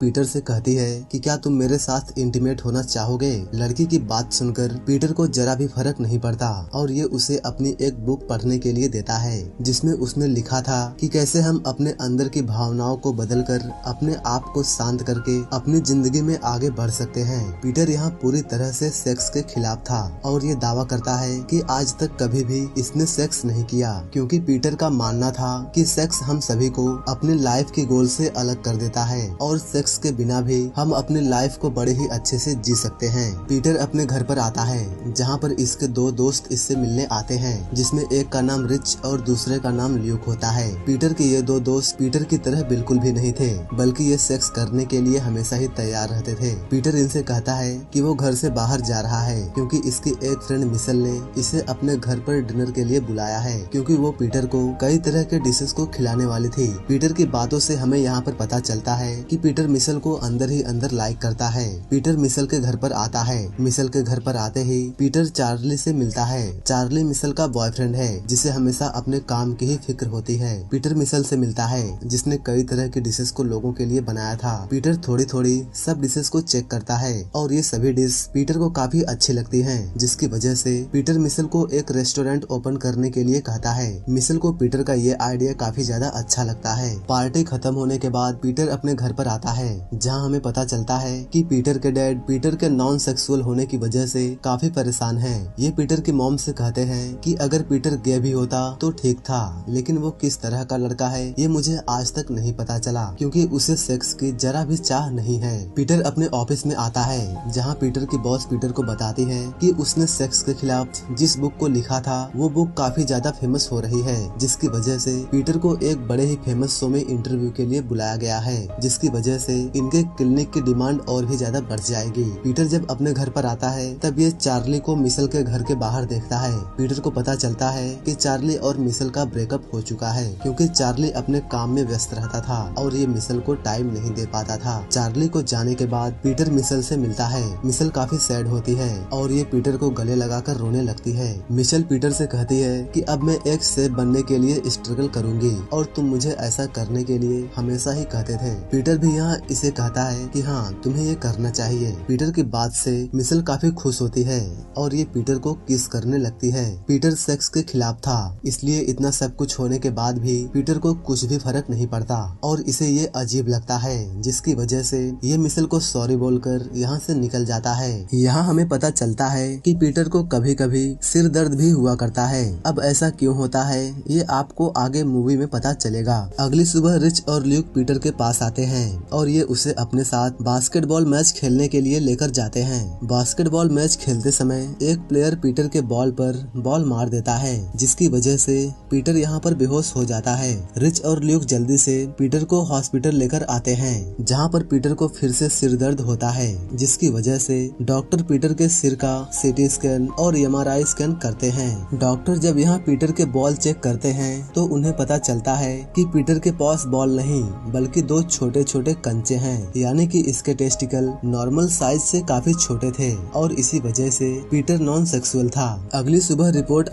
Peter से कहती है कि क्या तुम मेरे साथ इंटीमेट होना चाहोगे। लड़की की बात सुनकर पीटर को जरा भी फर्क नहीं पड़ता और ये उसे अपनी एक बुक पढ़ने के लिए देता है जिसमें उसने लिखा था कि कैसे हम अपने अंदर की भावनाओं को बदलकर अपने आप को शांत करके अपनी जिंदगी में आगे बढ़ सकते हैं। पीटर यहाँ पूरी तरह से सेक्स के खिलाफ था और ये दावा करता है कि आज तक कभी भी इसने सेक्स नहीं किया क्योंकि पीटर का मानना था कि सेक्स हम सभी को अपनी लाइफ की गोल से अलग कर देता है और सेक्स के बिना भी हम अपनी लाइफ को बड़े ही अच्छे से जी सकते हैं। पीटर अपने घर पर आता है जहाँ पर इसके दो दोस्त इससे मिलने आते हैं जिसमें एक का नाम रिच और दूसरे का नाम ल्यूक होता है। पीटर के ये दो दोस्त पीटर की तरह बिल्कुल भी नहीं थे बल्कि ये सेक्स करने के लिए हमेशा ही तैयार रहते थे। पीटर इनसे कहता है कि वो घर से बाहर जा रहा है क्योंकि इसकी एक फ्रेंड मिशेल ने इसे अपने घर पर डिनर के लिए बुलाया है क्योंकि वो पीटर को कई तरह के डिशेस को खिलाने वाली थी। पीटर की बातों से हमें यहाँ पर पता चलता है कि पीटर मिशेल को अंदर ही अंदर लाइक करता है। पीटर मिशेल के घर पर आता है। मिशेल के घर पर आते ही पीटर चार्ली से मिलता है। चार्ली मिशेल का बॉयफ्रेंड है जिसे हमेशा अपने काम की ही फिक्र होती है। पीटर मिशेल से मिलता है जिसने कई तरह की डिशेस को लोगों के लिए बनाया था। पीटर थोड़ी थोड़ी सब डिशेस को चेक करता है और ये सभी डिश पीटर को काफी अच्छी लगती है जिसकी वजह से पीटर मिशेल को एक रेस्टोरेंट ओपन करने के लिए कहता है। मिशेल को पीटर का ये आइडिया काफी ज्यादा अच्छा लगता है। पार्टी खत्म होने के बाद पीटर अपने घर पर आता है जहाँ हमें पता चलता है कि पीटर के डैड पीटर के नॉन सेक्सुअल होने की वजह से काफी परेशान हैं। ये पीटर की मॉम से कहते हैं कि अगर पीटर गे भी होता तो ठीक था लेकिन वो किस तरह का लड़का है ये मुझे आज तक नहीं पता चला क्योंकि उसे सेक्स की जरा भी चाह नहीं है। पीटर अपने ऑफिस में आता है जहाँ पीटर की बॉस पीटर को बताती है कि उसने सेक्स के खिलाफ जिस बुक को लिखा था वो बुक काफी ज्यादा फेमस हो रही है जिसकी वजह से पीटर को एक बड़े ही फेमस शो में इंटरव्यू के लिए बुलाया गया है जिसकी वजह से इनके क्लिनिक की डिमांड और भी ज्यादा बढ़ जाएगी। पीटर जब अपने घर पर आता है तब ये चार्ली को मिशेल के घर के बाहर देखता है। पीटर को पता चलता है कि चार्ली और मिशेल का ब्रेकअप हो चुका है क्योंकि चार्ली अपने काम में व्यस्त रहता था और ये मिशेल को टाइम नहीं दे पाता था। चार्ली को जाने के बाद पीटर मिशेल से मिलता है। मिशेल काफी सैड होती है और ये पीटर को गले लगाकर रोने लगती है। मिशेल पीटर से कहती है कि अब मैं एक शेफ बनने के लिए स्ट्रगल करूंगी और तुम मुझे ऐसा करने के लिए हमेशा ही कहते थे। पीटर भी यहाँ इसे कहता है कि हाँ तुम्हें ये करना चाहिए। पीटर की बात से मिशेल काफी खुश होती है और ये पीटर को किस करने लगती है। पीटर सेक्स के खिलाफ था इसलिए इतना सब कुछ होने के बाद भी पीटर को कुछ भी फर्क नहीं पड़ता और इसे ये अजीब लगता है जिसकी वजह से ये मिशेल को सॉरी बोलकर यहाँ से निकल जाता है। यहाँ हमें पता चलता है कि पीटर को कभी कभी सिर दर्द भी हुआ करता है। अब ऐसा क्यों होता है ये आपको आगे मूवी में पता चलेगा। अगली सुबह रिच और ल्यूक पीटर के पास आते हैं और ये उसे अपने साथ बास्केटबॉल मैच खेलने के लिए लेकर जाते हैं। बास्केटबॉल मैच खेलते समय एक प्लेयर पीटर के बॉल पर बॉल मार देता है जिसकी वजह से पीटर यहाँ पर बेहोश हो जाता है। रिच और ल्यूक जल्दी से पीटर को हॉस्पिटल लेकर आते हैं जहाँ पर पीटर को फिर से सिर दर्द होता है जिसकी वजह से डॉक्टर पीटर के सिर का सीटी स्कैन और MRI स्कैन करते हैं। डॉक्टर जब यहाँ पीटर के बॉल चेक करते हैं तो उन्हें पता चलता है कि पीटर के पास बॉल नहीं बल्कि दो छोटे छोटे कंचे हैं यानी कि इसके टेस्टिकल नॉर्मल साइज से काफी छोटे थे और इसी वजह से पीटर नॉन सेक्सुअल था। अगली सुबह रिपोर्ट